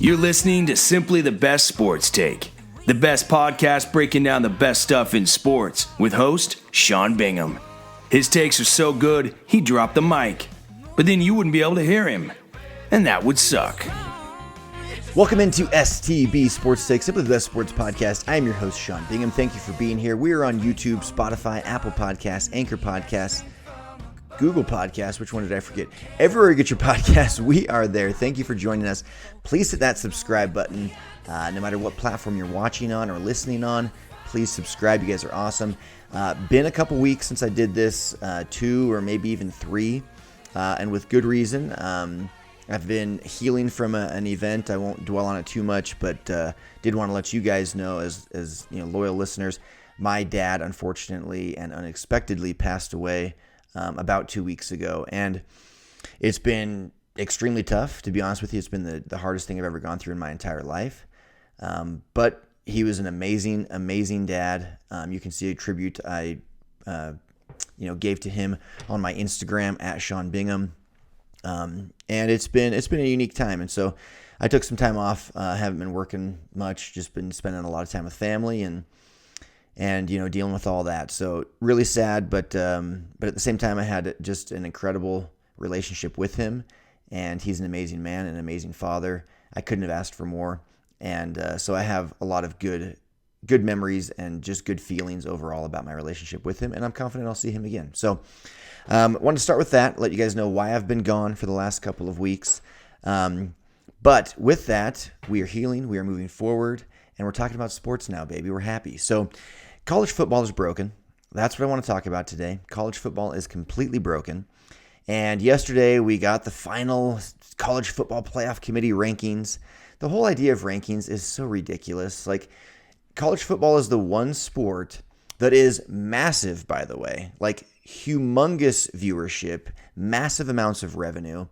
You're listening to Simply the Best Sports Take, the best podcast breaking down the best stuff in sports with host Sean Bingham. His takes are so good, he dropped the mic, but then you wouldn't be able to hear him, and that would suck. Welcome into STB Sports Take, Simply the Best Sports Podcast. I am your host, Sean Bingham. Thank you for being here. We are on YouTube, Spotify, Apple Podcasts, Anchor Podcasts, Google Podcasts. Which one did I forget? Everywhere you get your podcasts, we are there. Thank you for joining us. Please hit that subscribe button. No matter what platform you're watching on or listening on, please subscribe. You guys are awesome. Been a couple weeks since I did this, 2 or maybe even 3, and with good reason. I've been healing from an event. I won't dwell on it too much, but did want to let you guys know, as you know, loyal listeners, my dad unfortunately and unexpectedly passed away about 2 weeks ago, and it's been extremely tough, to be honest with you. It's been the hardest thing I've ever gone through in my entire life, but he was an amazing dad. You can see a tribute I gave to him on my Instagram at Sean Bingham. And it's been a unique time. And so I took some time off. Haven't been working much, just been spending a lot of time with family and dealing with all that. So really sad, but at the same time I had just an incredible relationship with him, and he's an amazing man, an amazing father. I couldn't have asked for more. And so I have a lot of good memories and just good feelings overall about my relationship with him, and I'm confident I'll see him again. So wanted to start with that, let you guys know why I've been gone for the last couple of weeks. But with that, we are healing, we are moving forward, and we're talking about sports now, baby. We're happy. So college football is broken. That's what I want to talk about today. College football is completely broken. And yesterday we got the final college football playoff committee rankings. The whole idea of rankings is so ridiculous. Like, college football is the one sport that is massive, by the way, like humongous viewership, massive amounts of revenue.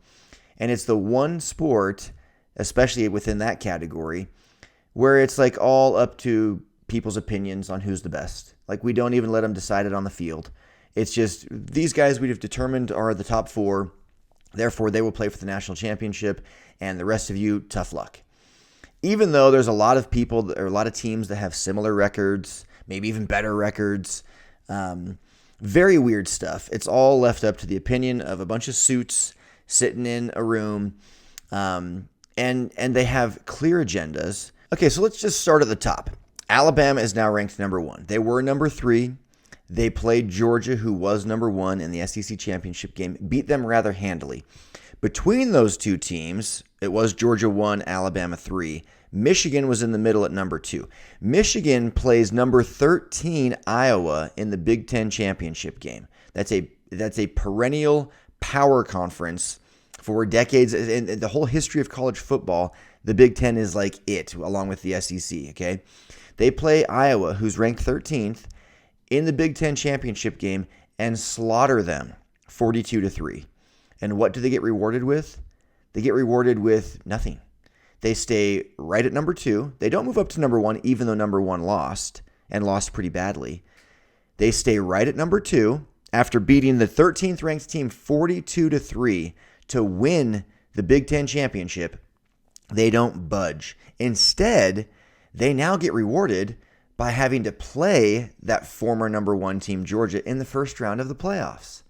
And it's the one sport, especially within that category, where it's like all up to people's opinions on who's the best. Like, we don't even let them decide it on the field. It's just, these guys we've determined are the top 4. Therefore, they will play for the national championship, and the rest of you, tough luck. Even though there's a lot of people or a lot of teams that have similar records, maybe even better records, very weird stuff. It's all left up to the opinion of a bunch of suits sitting in a room, and they have clear agendas. Okay, so let's just start at the top. Alabama is now ranked number 1. They were number 3. They played Georgia, who was number 1 in the SEC championship game, beat them rather handily. Between those two teams, it was Georgia 1, Alabama 3. Michigan was in the middle at number 2. Michigan plays number 13 Iowa in the Big Ten championship game. That's a perennial power conference for decades. In the whole history of college football, the Big Ten is like it, along with the SEC, okay? They play Iowa, who's ranked 13th, in the Big Ten championship game and slaughter them 42-3. And what do they get rewarded with? They get rewarded with nothing. They stay right at number 2. They don't move up to number 1, even though number 1 lost, and lost pretty badly. They stay right at number 2 after beating the 13th ranked team 42-3 to win the Big Ten championship. They don't budge. Instead, they now get rewarded by having to play that former number 1 team, Georgia, in the first round of the playoffs.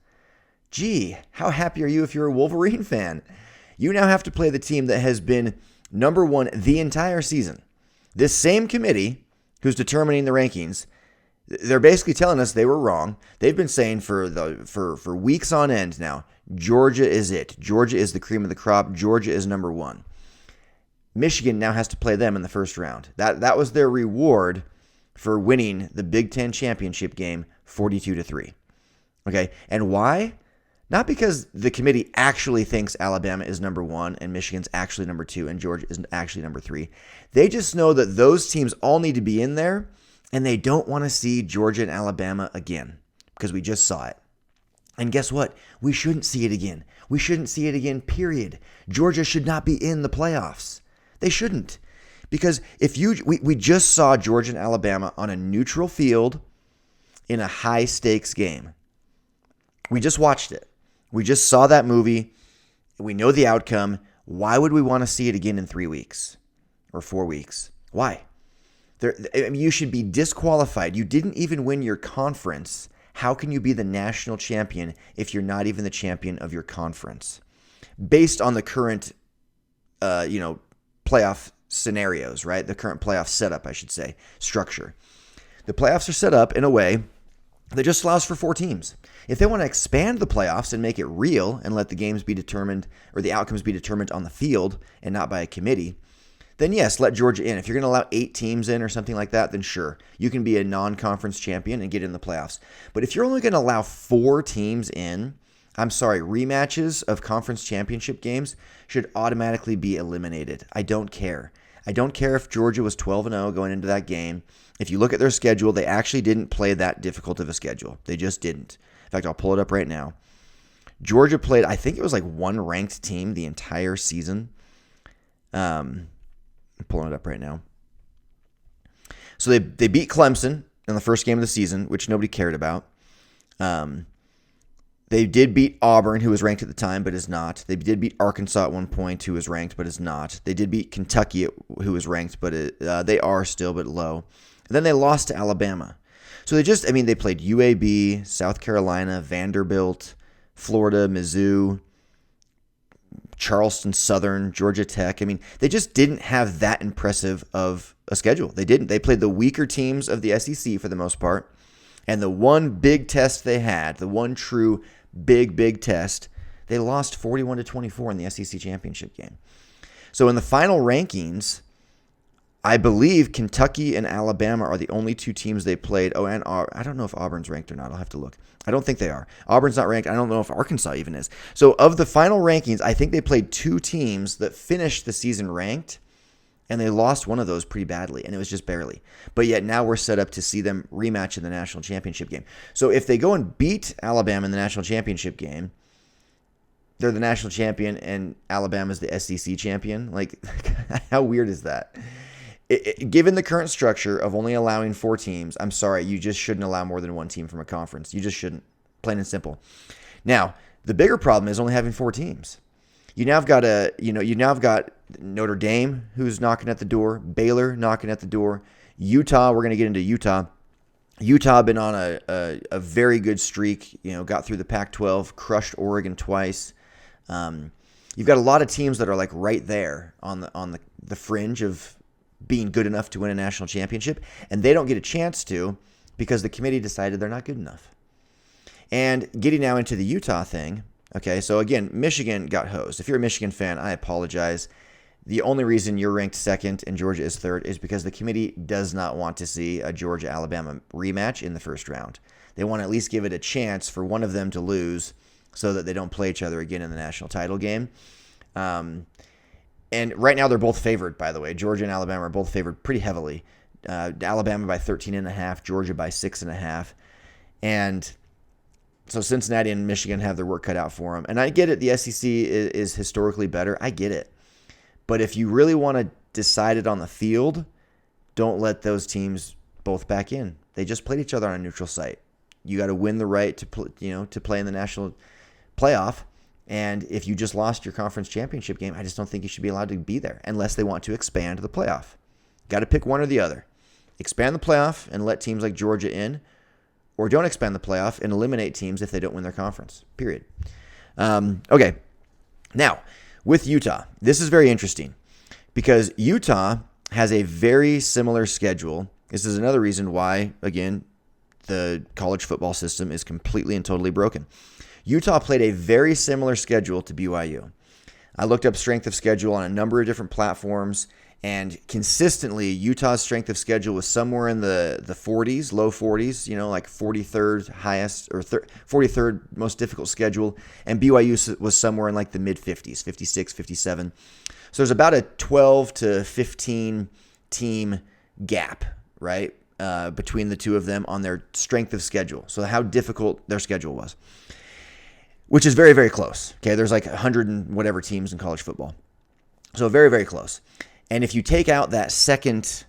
Gee, how happy are you if you're a Wolverine fan? You now have to play the team that has been number 1 the entire season. This same committee who's determining the rankings, they're basically telling us they were wrong. They've been saying for weeks on end now, Georgia is it. Georgia is the cream of the crop. Georgia is number 1. Michigan now has to play them in the first round. That was their reward for winning the Big Ten championship game 42-3. Okay, and why? Not because the committee actually thinks Alabama is number 1 and Michigan's actually number 2 and Georgia is actually number 3. They just know that those teams all need to be in there, and they don't want to see Georgia and Alabama again because we just saw it. And guess what? We shouldn't see it again. We shouldn't see it again, period. Georgia should not be in the playoffs. They shouldn't. Because we just saw Georgia and Alabama on a neutral field in a high-stakes game. We just watched it. We just saw that movie. We know the outcome. Why would we want to see it again in 3 weeks? or 4 weeks. Why? You should be disqualified. You didn't even win your conference. How can you be the national champion if you're not even the champion of your conference? Based on the current, playoff scenarios, right? The current playoff setup, I should say, structure. The playoffs are set up in a way that just allows for 4 teams. If they want to expand the playoffs and make it real and let the games be determined or the outcomes be determined on the field and not by a committee, then yes, let Georgia in. If you're going to allow 8 teams in or something like that, then sure, you can be a non-conference champion and get in the playoffs. But if you're only going to allow 4 teams in, I'm sorry, rematches of conference championship games should automatically be eliminated. I don't care. I don't care if Georgia was 12-0 going into that game. If you look at their schedule, they actually didn't play that difficult of a schedule. They just didn't. In fact, I'll pull it up right now. Georgia played, I think it was like one ranked team the entire season. I'm pulling it up right now. So they beat Clemson in the first game of the season, which nobody cared about. They did beat Auburn, who was ranked at the time, but is not. They did beat Arkansas at one point, who was ranked, but is not. They did beat Kentucky, who was ranked, but they are still, but low. And then they lost to Alabama. So they played UAB, South Carolina, Vanderbilt, Florida, Mizzou, Charleston Southern, Georgia Tech. They just didn't have that impressive of a schedule. They didn't. They played the weaker teams of the SEC for the most part. And the one big test they had, the one true big test, they lost 41-24 in the SEC championship game. So in the final rankings, I believe Kentucky and Alabama are the only 2 teams they played. Oh, and I don't know if Auburn's ranked or not. I'll have to look. I don't think they are. Auburn's not ranked. I don't know if Arkansas even is. So of the final rankings, I think they played 2 teams that finished the season ranked, and they lost one of those pretty badly, and it was just barely. But yet now we're set up to see them rematch in the national championship game. So if they go and beat Alabama in the national championship game, they're the national champion and Alabama's the SEC champion. Like, how weird is that? Given the current structure of only allowing 4 teams, I'm sorry, you just shouldn't allow more than 1 team from a conference. You just shouldn't. Plain and simple. Now, the bigger problem is only having 4 teams. You now have got Notre Dame, who's knocking at the door, Baylor knocking at the door, Utah. We're going to get into Utah. Utah been on a very good streak. Got through the Pac-12, crushed Oregon twice. You've got a lot of teams that are like right there on the fringe of being good enough to win a national championship, and they don't get a chance to because the committee decided they're not good enough. And getting now into the Utah thing, okay, so again, Michigan got hosed. If you're a Michigan fan, I apologize. The only reason you're ranked 2nd and Georgia is 3rd is because the committee does not want to see a Georgia-Alabama rematch in the first round. They want to at least give it a chance for one of them to lose so that they don't play each other again in the national title game. And right now they're both favored, by the way. Georgia and Alabama are both favored pretty heavily. Alabama by 13.5, Georgia by 6.5. And so Cincinnati and Michigan have their work cut out for them. And I get it. The SEC is historically better. I get it. But if you really want to decide it on the field, don't let those teams both back in. They just played each other on a neutral site. You got to win the right to play in the national playoff. And if you just lost your conference championship game, I just don't think you should be allowed to be there unless they want to expand the playoff. Got to pick one or the other. Expand the playoff and let teams like Georgia in, or don't expand the playoff and eliminate teams if they don't win their conference, period. Okay, now with Utah, this is very interesting because Utah has a very similar schedule. This is another reason why, again, the college football system is completely and totally broken. Utah played a very similar schedule to BYU. I looked up strength of schedule on a number of different platforms, and consistently Utah's strength of schedule was somewhere in the 40s, low 40s, like 43rd highest or 43rd most difficult schedule, and BYU was somewhere in like the mid 50s, 56, 57. So there's about a 12 to 15 team gap, right, between the two of them on their strength of schedule. So how difficult their schedule was, which is very, very close. Okay, there's like 100 and whatever teams in college football. So very, very close. And if you take out that second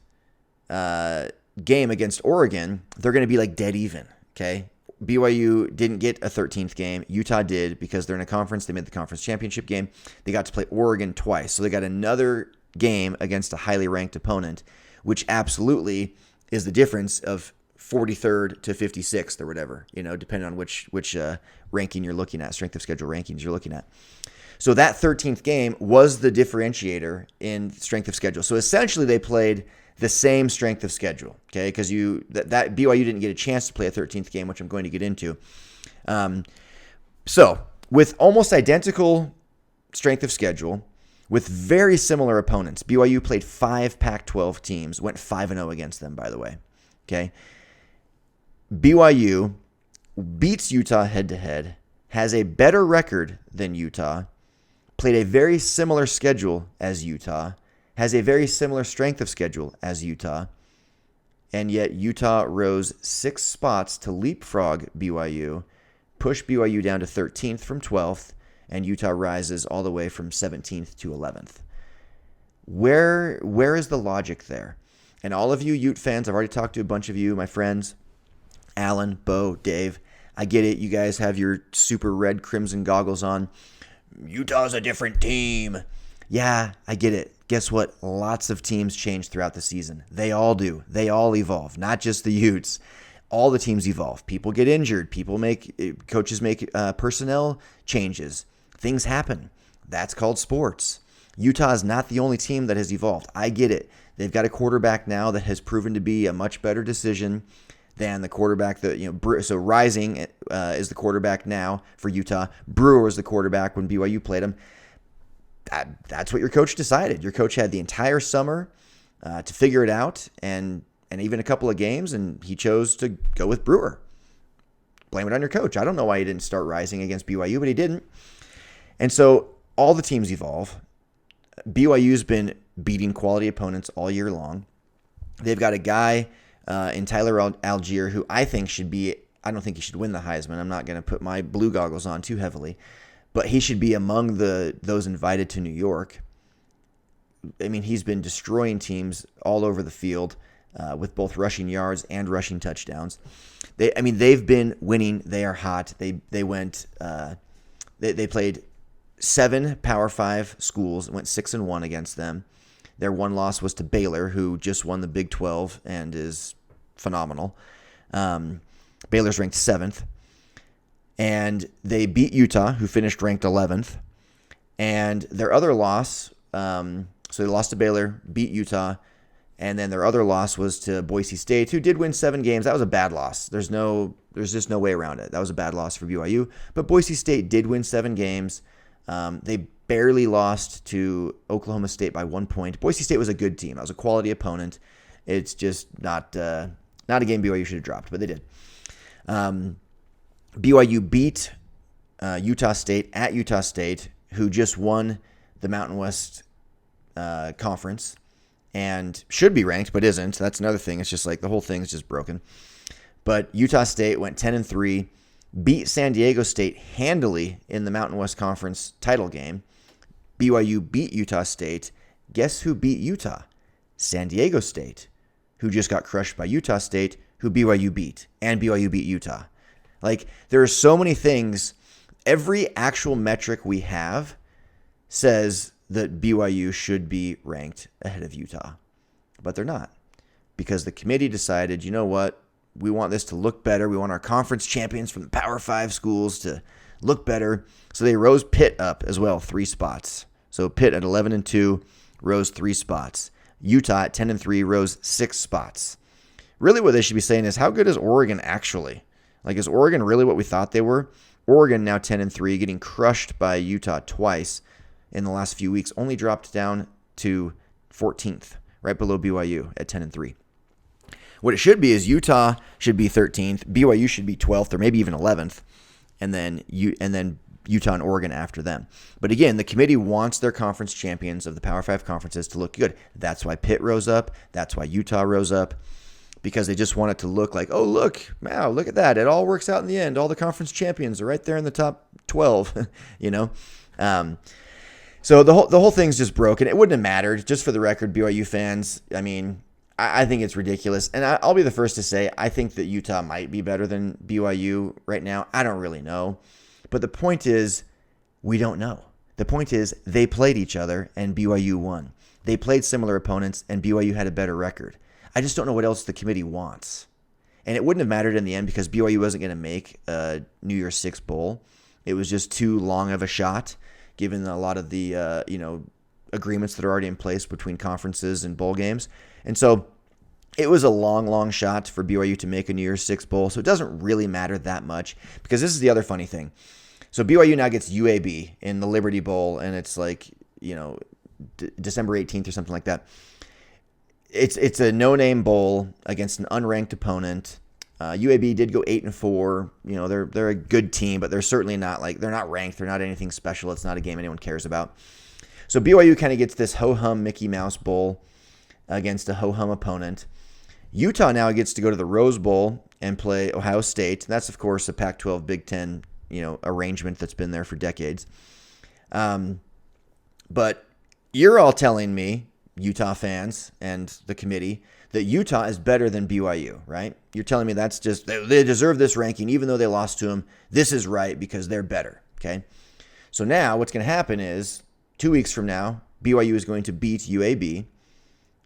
game against Oregon, they're going to be like dead even, okay? BYU didn't get a 13th game. Utah did because they're in a conference. They made the conference championship game. They got to play Oregon twice. So they got another game against a highly ranked opponent, which absolutely is the difference of 43rd to 56th or whatever, depending on which ranking you're looking at, strength of schedule rankings you're looking at. So that 13th game was the differentiator in strength of schedule. So essentially they played the same strength of schedule, okay? Because that BYU didn't get a chance to play a 13th game, which I'm going to get into. So with almost identical strength of schedule, with very similar opponents, BYU played 5 Pac-12 teams, went 5-0 against them, by the way, okay? BYU beats Utah head-to-head, has a better record than Utah, played a very similar schedule as Utah, has a very similar strength of schedule as Utah, and yet Utah rose 6 spots to leapfrog BYU, push BYU down to 13th from 12th, and Utah rises all the way from 17th to 11th. Where is the logic there? And all of you Ute fans, I've already talked to a bunch of you, my friends, Alan, Bo, Dave. I get it. You guys have your super red crimson goggles on. Utah's a different team. Yeah, I get it. Guess what? Lots of teams change throughout the season. They all do. They all evolve, not just the Utes. All the teams evolve. People get injured. Coaches make personnel changes. Things happen. That's called sports. Utah is not the only team that has evolved. I get it. They've got a quarterback now that has proven to be a much better decision than the quarterback that, so Rising is the quarterback now for Utah. Brewer was the quarterback when BYU played him. That's what your coach decided. Your coach had the entire summer to figure it out and even a couple of games, and he chose to go with Brewer. Blame it on your coach. I don't know why he didn't start Rising against BYU, but he didn't. And so all the teams evolve. BYU's been beating quality opponents all year long. They've got a guy in Tyler Algier who I don't think he should win the Heisman. I'm not going to put my blue goggles on too heavily, but he should be among those invited to New York. I mean, he's been destroying teams all over the field with both rushing yards and rushing touchdowns. They've been winning. They are hot. They played 7 Power 5 schools and went 6-1 against them. Their one loss was to Baylor, who just won the Big 12 and is phenomenal. Baylor's ranked 7th. And they beat Utah, who finished ranked 11th. And their other loss, so they lost to Baylor, beat Utah, and then their other loss was to Boise State, who did win 7 games. That was a bad loss. There's just no way around it. That was a bad loss for BYU. But Boise State did win 7 games. They barely lost to Oklahoma State by 1 point. Boise State was a good team. That was a quality opponent. It's just not a game BYU should have dropped, but they did. BYU beat Utah State at Utah State, who just won the Mountain West Conference and should be ranked, but isn't. That's another thing. It's just like the whole thing is just broken. But Utah State went 10-3, beat San Diego State handily in the Mountain West Conference title game. BYU beat Utah State. Guess who beat Utah? San Diego State, who just got crushed by Utah State, who BYU beat, and BYU beat Utah. Like, there are so many things. Every actual metric we have says that BYU should be ranked ahead of Utah, but they're not, because the committee decided, you know what? We want this to look better. We want our conference champions from the Power 5 schools to look better. So they rose Pitt up as well, 3 spots. So Pitt at 11-2 rose 3 spots. Utah at 10-3 rose 6 spots. Really what they should be saying is, how good is Oregon actually? Like, is Oregon really what we thought they were? Oregon now 10-3, getting crushed by Utah twice in the last few weeks, only dropped down to 14th, right below BYU at 10-3. What it should be is Utah should be 13th, BYU should be 12th or maybe even 11th, and then Utah and Oregon after them. But again, the committee wants their conference champions of the Power 5 conferences to look good. That's why Pitt rose up. That's why Utah rose up, because they just want it to look like, oh, look at that. It all works out in the end. All the conference champions are right there in the top 12, So the whole thing's just broken. It wouldn't have mattered. Just for the record, BYU fans, I think it's ridiculous. And I'll be the first to say, I think that Utah might be better than BYU right now. I don't really know. But the point is, we don't know. The point is they played each other and BYU won. They played similar opponents and BYU had a better record. I just don't know what else the committee wants. And it wouldn't have mattered in the end because BYU wasn't going to make a New Year's Six bowl. It was just too long of a shot, given a lot of the agreements that are already in place between conferences and bowl games. And so it was a long, long shot for BYU to make a New Year's Six bowl. So it doesn't really matter that much, because this is the other funny thing. So BYU now gets UAB in the Liberty Bowl, and it's like, December 18th or something like that. It's a no-name bowl against an unranked opponent. UAB did go 8-4. They're a good team, but they're certainly not they're not ranked. They're not anything special. It's not a game anyone cares about. So BYU kind of gets this ho-hum Mickey Mouse Bowl against a ho-hum opponent. Utah now gets to go to the Rose Bowl and play Ohio State. That's, of course, a Pac-12 Big Ten arrangement that's been there for decades. But you're all telling me, Utah fans and the committee, that Utah is better than BYU, right? You're telling me that's just, they deserve this ranking, even though they lost to them. This is right because they're better, okay? So now what's going to happen is 2 weeks from now, BYU is going to beat UAB.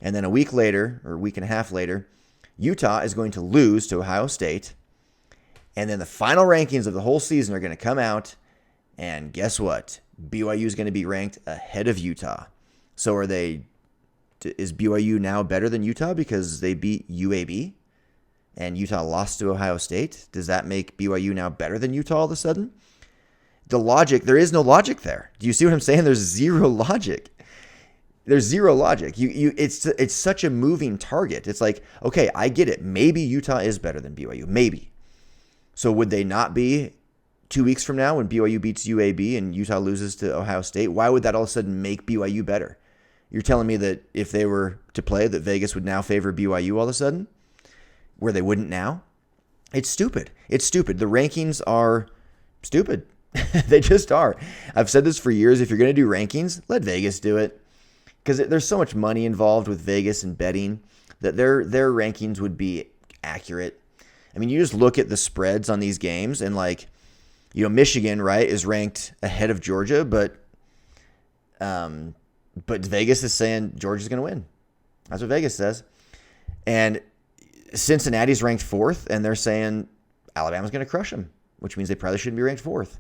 And then a week later, or a week and a half later, Utah is going to lose to Ohio State. And then the final rankings of the whole season are going to come out. And guess what? BYU is going to be ranked ahead of Utah. So is BYU now better than Utah because they beat UAB and Utah lost to Ohio State? Does that make BYU now better than Utah all of a sudden? There is no logic there. Do you see what I'm saying? There's zero logic. There's zero logic. It's such a moving target. It's like, okay, I get it. Maybe Utah is better than BYU. Maybe. So would they not be 2 weeks from now when BYU beats UAB and Utah loses to Ohio State? Why would that all of a sudden make BYU better? You're telling me that if they were to play, that Vegas would now favor BYU all of a sudden, where they wouldn't now? It's stupid. It's stupid. The rankings are stupid. They just are. I've said this for years. If you're going to do rankings, let Vegas do it, because there's so much money involved with Vegas and betting that their rankings would be accurate. I mean, you just look at the spreads on these games, and Michigan, right, is ranked ahead of Georgia, but Vegas is saying Georgia's going to win. That's what Vegas says. And Cincinnati's ranked fourth, and they're saying Alabama's going to crush them, which means they probably shouldn't be ranked fourth.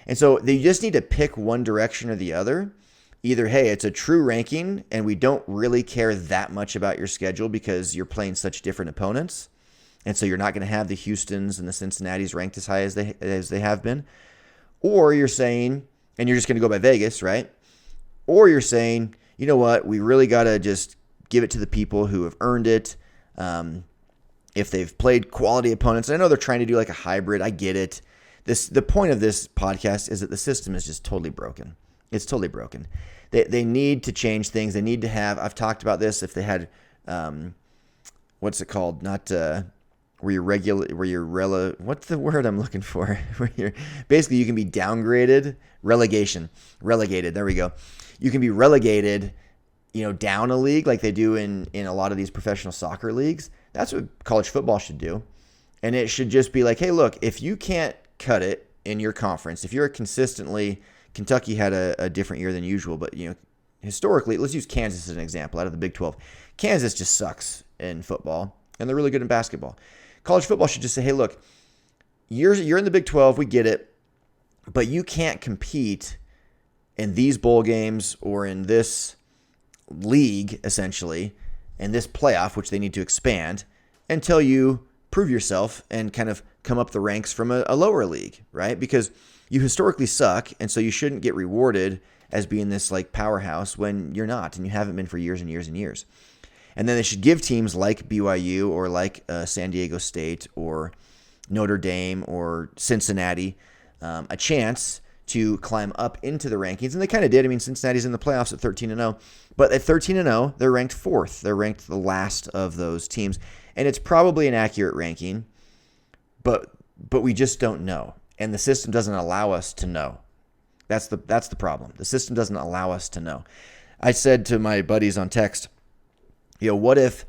And so they just need to pick one direction or the other. Either, hey, it's a true ranking, and we don't really care that much about your schedule because you're playing such different opponents, and so you're not going to have the Houstons and the Cincinnatis ranked as high as they have been. Or you're saying, and you're just going to go by Vegas, right? Or you're saying, you know what, we really got to just give it to the people who have earned it. If they've played quality opponents. I know they're trying to do like a hybrid. I get it. The point of this podcast is that the system is just totally broken. It's totally broken. They need to change things. They need to have, I've talked about this, if they had, what's it called? Not what's the word I'm looking for? Basically you can be downgraded, relegated. There we go. You can be relegated, down a league like they do in a lot of these professional soccer leagues. That's what college football should do. And it should just be like, hey, look, if you can't cut it in your conference, if you're Kentucky had a different year than usual, but historically, let's use Kansas as an example out of the Big 12. Kansas just sucks in football, and they're really good in basketball. College football should just say, hey, look, you're in the Big 12, we get it, but you can't compete in these bowl games or in this league, essentially, and this playoff, which they need to expand, until you prove yourself and kind of come up the ranks from a lower league, right? Because you historically suck, and so you shouldn't get rewarded as being this like powerhouse when you're not, and you haven't been for years and years and years. And then they should give teams like BYU or like San Diego State or Notre Dame or Cincinnati a chance to climb up into the rankings. And they kind of did. I mean, Cincinnati's in the playoffs at 13-0. But at 13-0, they're ranked fourth. They're ranked the last of those teams. And it's probably an accurate ranking, but we just don't know. And the system doesn't allow us to know. That's the problem. The system doesn't allow us to know. I said to my buddies on text, what if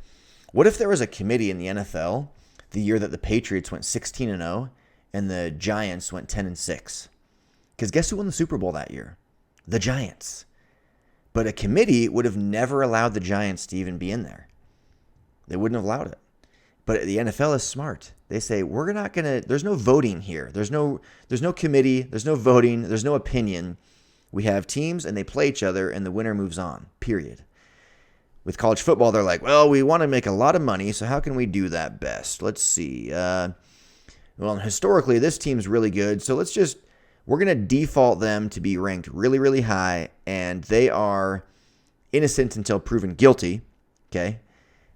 there was a committee in the NFL the year that the Patriots went 16-0 and the Giants went 10-6? Because guess who won the Super Bowl that year? the Giants. But a committee would have never allowed the Giants to even be in there. They wouldn't have allowed it. But the NFL is smart. They say, we're not going to, there's no voting here. There's no committee. There's no voting. There's no opinion. We have teams and they play each other and the winner moves on, period. With college football, they're like, well, we want to make a lot of money, so how can we do that best? Let's see. Well, historically, this team's really good, so we're going to default them to be ranked really, really high, and they are innocent until proven guilty, okay?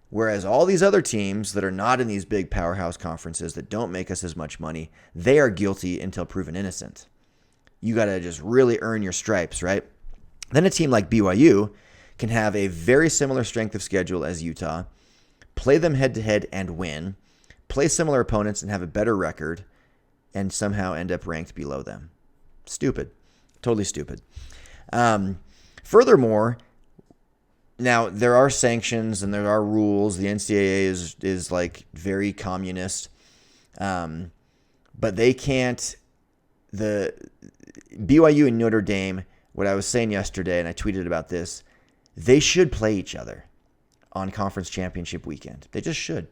Whereas all these other teams that are not in these big powerhouse conferences that don't make us as much money, they are guilty until proven innocent. You got to just really earn your stripes, right? Then a team like BYU can have a very similar strength of schedule as Utah, play them head-to-head and win, play similar opponents and have a better record, and somehow end up ranked below them. Stupid. Totally stupid. Furthermore, now, there are sanctions and there are rules. The NCAA is like very communist. But they can't, the BYU and Notre Dame, what I was saying yesterday, and I tweeted about this, they should play each other on conference championship weekend. They just should.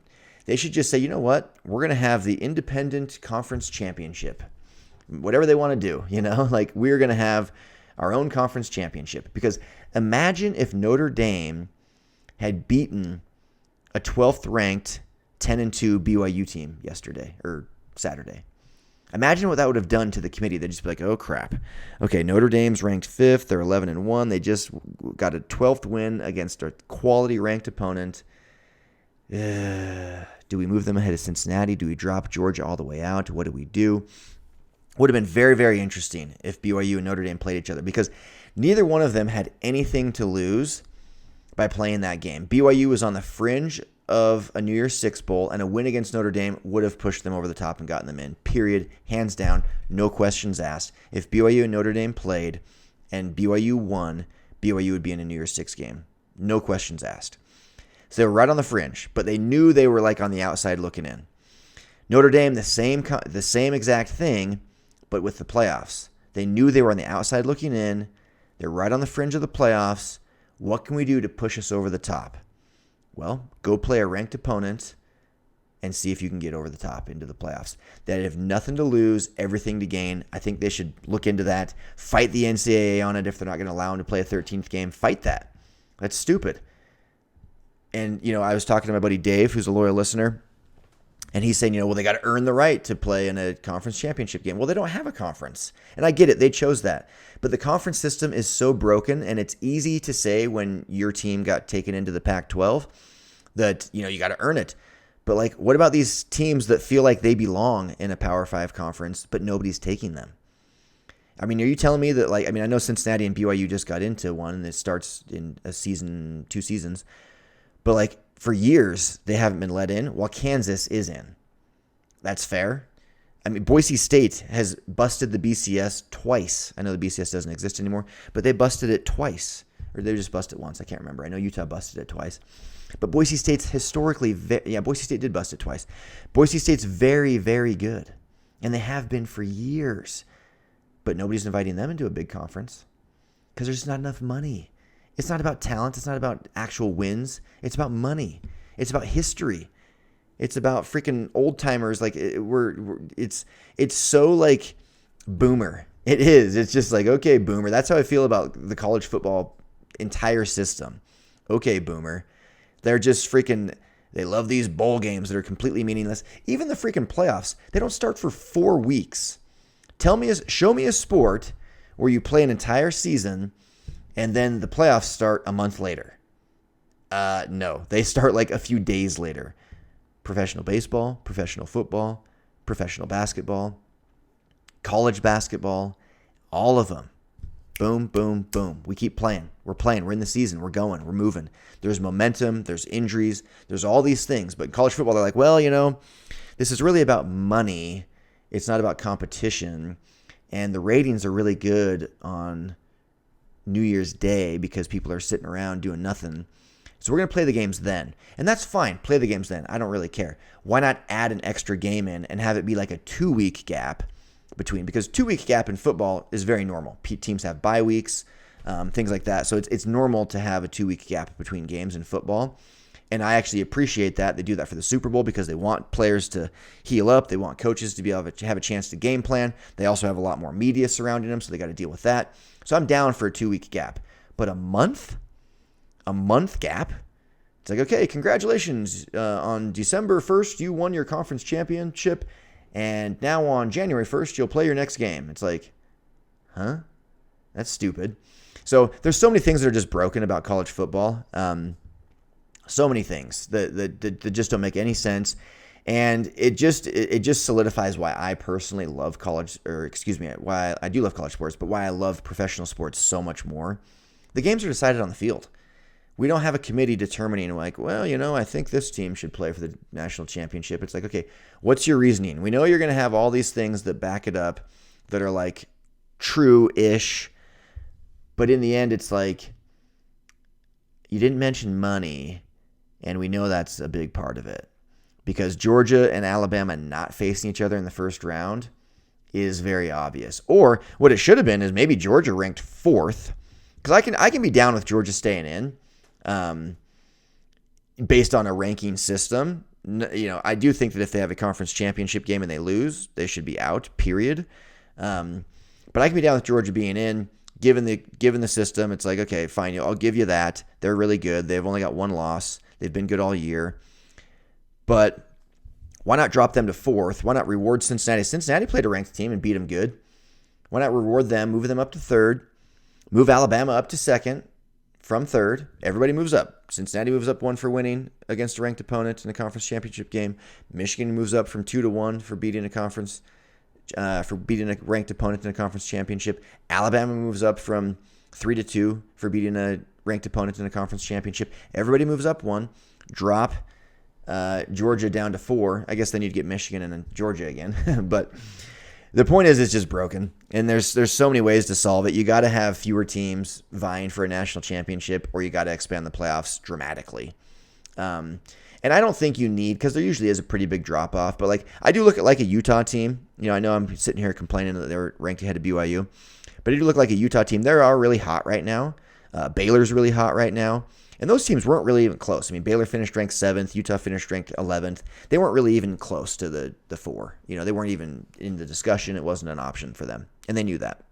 They should just say, you know what? We're going to have the independent conference championship. Whatever they want to do, like we're going to have our own conference championship. Because imagine if Notre Dame had beaten a 12th ranked 10-2 BYU team yesterday or Saturday. Imagine what that would have done to the committee. They'd just be like, oh crap. Okay, Notre Dame's ranked 5th. They're 11-1. They just got a 12th win against a quality ranked opponent. Do we move them ahead of Cincinnati? Do we drop Georgia all the way out? What do we do? Would have been very, very interesting if BYU and Notre Dame played each other because neither one of them had anything to lose by playing that game. BYU was on the fringe of a New Year's Six bowl, and a win against Notre Dame would have pushed them over the top and gotten them in. Period. Hands down. No questions asked. If BYU and Notre Dame played and BYU won, BYU would be in a New Year's Six game. No questions asked. So they were right on the fringe, but they knew they were like on the outside looking in. Notre Dame, the same exact thing, but with the playoffs. They knew they were on the outside looking in. They're right on the fringe of the playoffs. What can we do to push us over the top? Well, go play a ranked opponent and see if you can get over the top into the playoffs. They have nothing to lose, everything to gain. I think they should look into that. Fight the NCAA on it if they're not going to allow them to play a 13th game. Fight that. That's stupid. And, I was talking to my buddy Dave, who's a loyal listener, and he's saying, well, they got to earn the right to play in a conference championship game. Well, they don't have a conference. And I get it. They chose that. But the conference system is so broken, and it's easy to say when your team got taken into the Pac-12 that, you got to earn it. But, what about these teams that feel like they belong in a Power 5 conference, but nobody's taking them? I mean, are you telling me that, I know Cincinnati and BYU just got into one, and it starts in a season, 2 seasons. But, for years, they haven't been let in, while Kansas is in. That's fair. I mean, Boise State has busted the BCS twice. I know the BCS doesn't exist anymore, but they busted it twice. Or they just busted it once. I can't remember. I know Utah busted it twice. But Boise State's historically, Boise State did bust it twice. Boise State's very, very good. And they have been for years. But nobody's inviting them into a big conference because there's just not enough money. It's not about talent. It's not about actual wins. It's about money. It's about history. It's about freaking old timers. It's so boomer. It is. It's just okay, boomer. That's how I feel about the college football entire system. Okay, boomer. They're just freaking, they love these bowl games that are completely meaningless. Even the freaking playoffs, they don't start for 4 weeks. Show me a sport where you play an entire season and then the playoffs start a month later. No, they start a few days later. Professional baseball, professional football, professional basketball, college basketball, all of them. Boom, boom, boom. We keep playing. We're playing. We're in the season. We're going. We're moving. There's momentum. There's injuries. There's all these things. But in college football, they're like, well, this is really about money. It's not about competition. And the ratings are really good on New Year's Day because people are sitting around doing nothing. So we're going to play the games then. And that's fine. Play the games then. I don't really care. Why not add an extra game in and have it be a 2-week gap between, because 2-week gap in football is very normal. Teams have bye weeks, things like that. So it's normal to have a 2-week gap between games in football. And I actually appreciate that. They do that for the Super Bowl because they want players to heal up. They want coaches to be able to have a chance to game plan. They also have a lot more media surrounding them, so they got to deal with that. So I'm down for a 2-week gap. But a month gap, it's like, okay, congratulations. On December 1st, you won your conference championship. And now on January 1st, you'll play your next game. It's like, huh? That's stupid. So there's so many things that are just broken about college football. So many things that just don't make any sense. And it just solidifies why I personally love why I do love college sports, but why I love professional sports so much more. The games are decided on the field. We don't have a committee determining like, well, I think this team should play for the national championship. It's like, okay, what's your reasoning? We know you're going to have all these things that back it up that are like true-ish, but in the end, it's like, you didn't mention money, and we know that's a big part of it. Because Georgia and Alabama not facing each other in the first round is very obvious. Or what it should have been is maybe Georgia ranked 4th. Because I can be down with Georgia staying in based on a ranking system. I do think that if they have a conference championship game and they lose, they should be out, period. But I can be down with Georgia being in. Given the system, it's like, okay, fine, I'll give you that. They're really good. They've only got 1 loss. They've been good all year. But why not drop them to 4th? Why not reward Cincinnati? Cincinnati played a ranked team and beat them good. Why not reward them, move them up to 3rd, move Alabama up to 2nd from 3rd. Everybody moves up. Cincinnati moves up 1 for winning against a ranked opponent in a conference championship game. Michigan moves up from 2 to 1 for beating a ranked opponent in a conference championship. Alabama moves up from 3 to 2 for beating a ranked opponent in a conference championship. Everybody moves up 1. Drop Georgia down to 4. I guess then you'd get Michigan and then Georgia again. But the point is, it's just broken. And there's so many ways to solve it. You got to have fewer teams vying for a national championship, or you got to expand the playoffs dramatically. And I don't think you need, because there usually is a pretty big drop-off, but like I do look at like a Utah team. I know I'm sitting here complaining that they're ranked ahead of BYU, but I do look like a Utah team. They are really hot right now. Baylor's really hot right now. And those teams weren't really even close. I mean, Baylor finished ranked 7th. Utah finished ranked 11th. They weren't really even close to the 4. They weren't even in the discussion. It wasn't an option for them, and they knew that.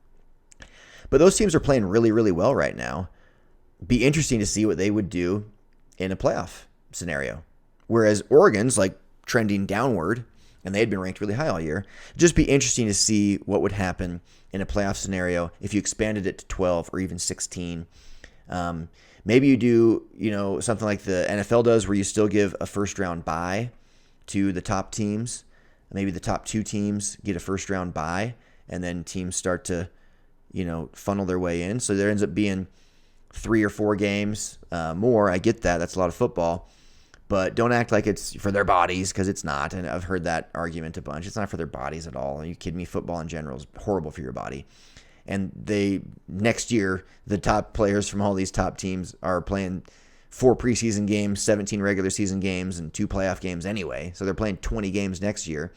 But those teams are playing really, really well right now. Be interesting to see what they would do in a playoff scenario. Whereas Oregon's like trending downward, and they had been ranked really high all year. Just be interesting to see what would happen in a playoff scenario if you expanded it to 12 or even 16. Maybe you do, something like the NFL does where you still give a first-round bye to the top teams. Maybe the top 2 teams get a first-round bye, and then teams start to, funnel their way in. So there ends up being 3 or 4 games more. I get that. That's a lot of football. But don't act like it's for their bodies, because it's not. And I've heard that argument a bunch. It's not for their bodies at all. Are you kidding me? Football in general is horrible for your body. And next year, the top players from all these top teams are playing 4 preseason games, 17 regular season games, and 2 playoff games anyway. So they're playing 20 games next year.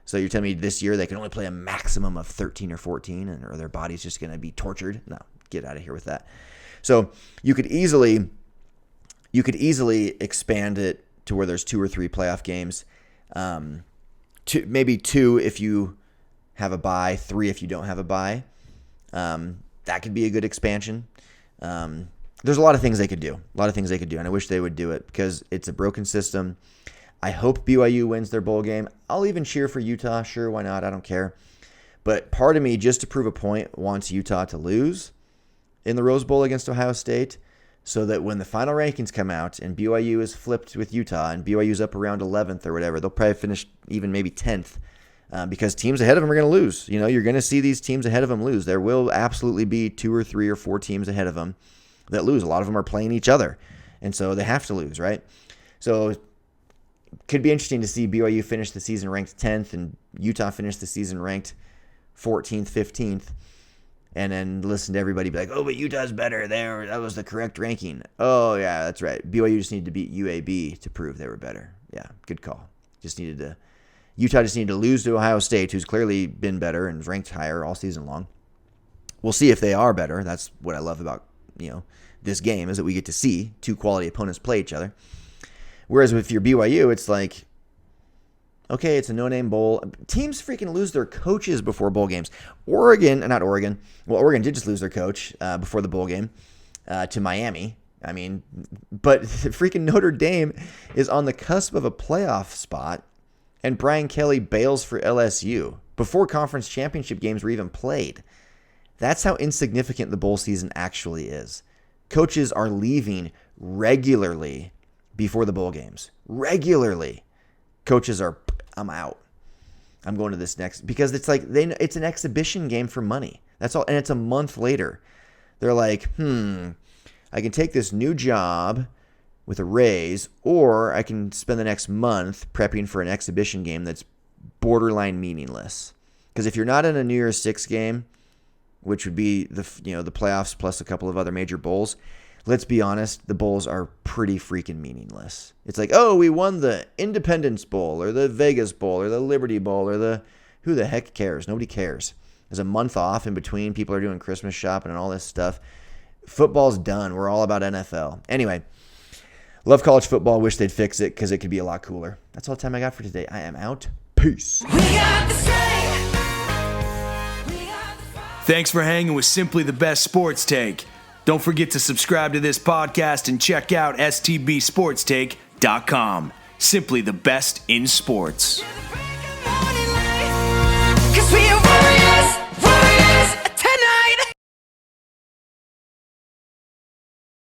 So you're telling me this year they can only play a maximum of 13 or 14, and or their body's just going to be tortured? No, get out of here with that. So you could easily expand it to where there's 2 or 3 playoff games. Maybe 2 if you have a bye, 3 if you don't have a bye. That could be a good expansion. There's a lot of things they could do. And I wish they would do it because it's a broken system. I hope BYU wins their bowl game. I'll even cheer for Utah. Sure, why not? I don't care. But part of me, just to prove a point, wants Utah to lose in the Rose Bowl against Ohio State so that when the final rankings come out and BYU is flipped with Utah and BYU's up around 11th or whatever, they'll probably finish even maybe 10th. Because teams ahead of them are going to lose. You're going to see these teams ahead of them lose. There will absolutely be 2 or 3 or 4 teams ahead of them that lose. A lot of them are playing each other, and so they have to lose, right? So it could be interesting to see BYU finish the season ranked 10th and Utah finish the season ranked 14th, 15th, and then listen to everybody be like, oh, but Utah's better. That was the correct ranking. Oh, yeah, that's right. BYU just needed to beat UAB to prove they were better. Yeah, good call. Just needed to Utah just needed to lose to Ohio State, who's clearly been better and ranked higher all season long. We'll see if they are better. That's what I love about, this game, is that we get to see two quality opponents play each other. Whereas if you're BYU, it's like, okay, it's a no-name bowl. Teams freaking lose their coaches before bowl games. Oregon did just lose their coach before the bowl game to Miami. But freaking Notre Dame is on the cusp of a playoff spot, and Brian Kelly bails for LSU before conference championship games were even played. That's how insignificant the bowl season actually is. Coaches are leaving regularly before the bowl games. Regularly. Coaches are, I'm out. I'm going to this next, because it's like it's an exhibition game for money. That's all, and it's a month later. They're like, I can take this new job with a raise, or I can spend the next month prepping for an exhibition game that's borderline meaningless. Because if you're not in a New Year's Six game, which would be the playoffs plus a couple of other major bowls, let's be honest, the bowls are pretty freaking meaningless. It's like, oh, we won the Independence Bowl or the Vegas Bowl or the Liberty Bowl or who the heck cares? Nobody cares. There's a month off in between. People are doing Christmas shopping and all this stuff. Football's done. We're all about NFL. Anyway, love college football. Wish they'd fix it because it could be a lot cooler. That's all the time I got for today. I am out. Peace. Thanks for hanging with Simply the Best Sports Take. Don't forget to subscribe to this podcast and check out STBSportsTake.com. Simply the best in sports. 'Cause we are warriors.